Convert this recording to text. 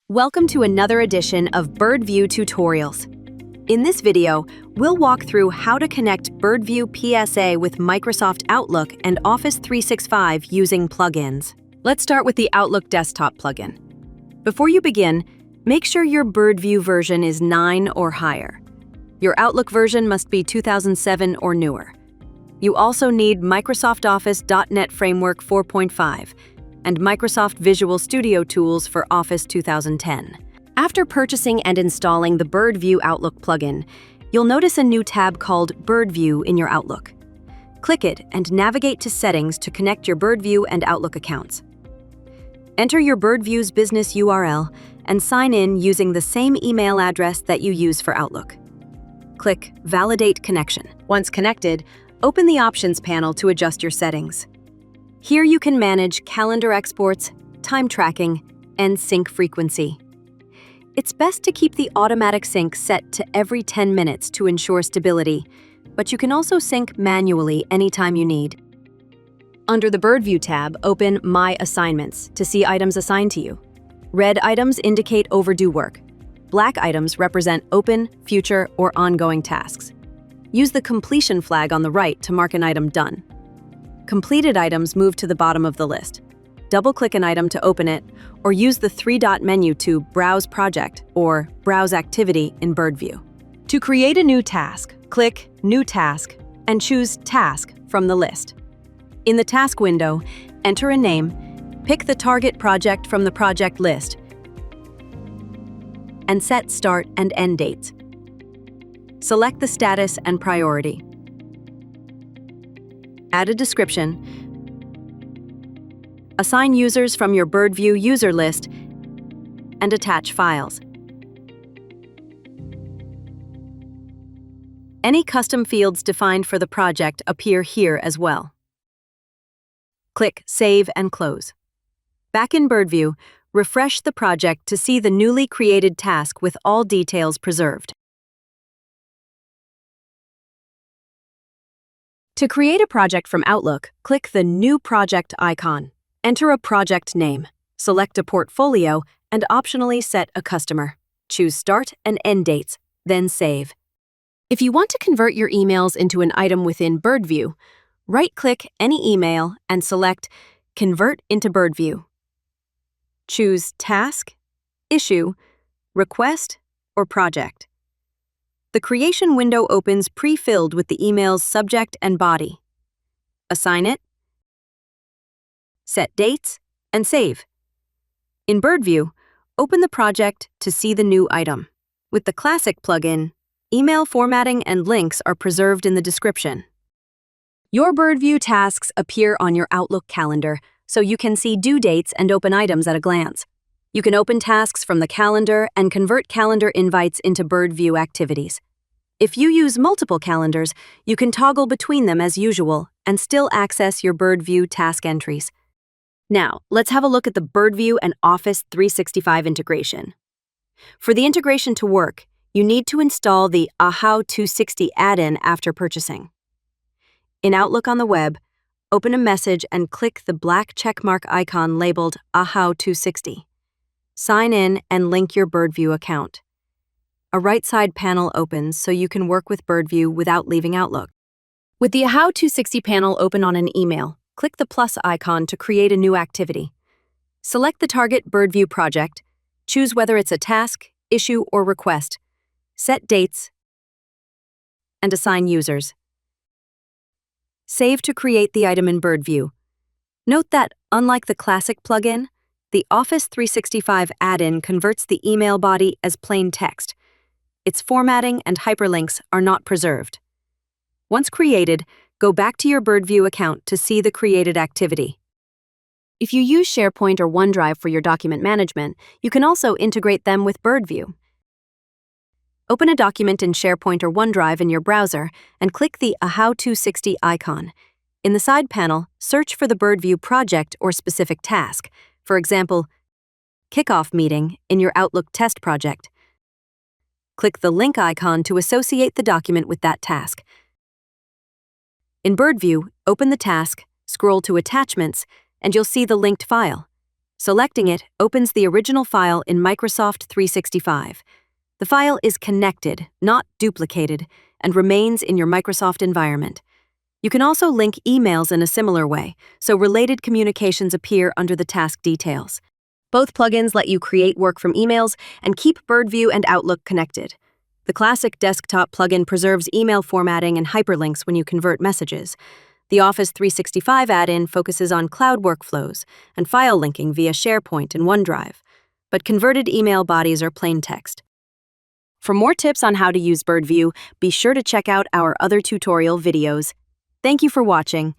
Welcome to another edition of Birdview Tutorials. In this video, we'll walk through how to connect Birdview PSA with Microsoft Outlook and Office 365 using plugins. Let's start with the Outlook desktop plugin. Before you begin, make sure your Birdview version is 9 or higher. Your Outlook version must be 2007 or newer. You also need Microsoft Office .NET Framework 4.5 and Microsoft Visual Studio Tools for Office 2010. After purchasing and installing the Birdview Outlook plugin, you'll notice a new tab called Birdview in your Outlook. Click it and navigate to Settings to connect your Birdview and Outlook accounts. Enter your Birdview's business URL and sign in using the same email address that you use for Outlook. Click Validate Connection. Once connected, open the Options panel to adjust your settings. Here you can manage calendar exports, time tracking, and sync frequency. It's best to keep the automatic sync set to every 10 minutes to ensure stability, but you can also sync manually anytime you need. Under the Birdview tab, open My Assignments to see items assigned to you. Red items indicate overdue work. Black items represent open, future, or ongoing tasks. Use the completion flag on the right to mark an item done. Completed items move to the bottom of the list. Double-click an item to open it, or use the three-dot menu to Browse Project or Browse Activity in Birdview. To create a new task, click New Task and choose Task from the list. In the task window, enter a name, pick the target project from the project list, and set start and end dates. Select the status and priority. Add a description. Assign users from your Birdview user list and attach files. Any custom fields defined for the project appear here as well. Click Save and Close. Back in Birdview, refresh the project to see the newly created task with all details preserved. To create a project from Outlook, click the New Project icon. Enter a project name, select a portfolio, and optionally set a customer. Choose Start and End dates, then Save. If you want to convert your emails into an item within Birdview, right-click any email and select Convert into Birdview. Choose Task, Issue, Request, or Project. The creation window opens pre-filled with the email's subject and body. Assign it, set dates, and save. In Birdview, open the project to see the new item. With the Classic plugin, email formatting and links are preserved in the description. Your Birdview tasks appear on your Outlook calendar, so you can see due dates and open items at a glance. You can open tasks from the calendar and convert calendar invites into Birdview activities. If you use multiple calendars, you can toggle between them as usual and still access your Birdview task entries. Now, let's have a look at the Birdview and Office 365 integration. For the integration to work, you need to install the AHA 260 add-in after purchasing. In Outlook on the web, open a message and click the black checkmark icon labeled AHA 260. Sign in and link your Birdview account. A right side panel opens so you can work with Birdview without leaving Outlook. With the AHA 260 panel open on an email, click the plus icon to create a new activity. Select the target Birdview project, choose whether it's a task, issue, or request, set dates, and assign users. Save to create the item in Birdview. Note that, unlike the Classic plugin, the Office 365 add-in converts the email body as plain text. Its formatting and hyperlinks are not preserved. Once created, go back to your Birdview account to see the created activity. If you use SharePoint or OneDrive for your document management, you can also integrate them with Birdview. Open a document in SharePoint or OneDrive in your browser and click the AHA 260 icon. In the side panel, search for the Birdview project or specific task. For example, Kickoff Meeting in your Outlook test project. Click the link icon to associate the document with that task. In Birdview, open the task, scroll to Attachments, and you'll see the linked file. Selecting it opens the original file in Microsoft 365. The file is connected, not duplicated, and remains in your Microsoft environment. You can also link emails in a similar way, so related communications appear under the task details. Both plugins let you create work from emails and keep Birdview and Outlook connected. The classic desktop plugin preserves email formatting and hyperlinks when you convert messages. The Office 365 add-in focuses on cloud workflows and file linking via SharePoint and OneDrive, but converted email bodies are plain text. For more tips on how to use Birdview, be sure to check out our other tutorial videos. Thank you for watching.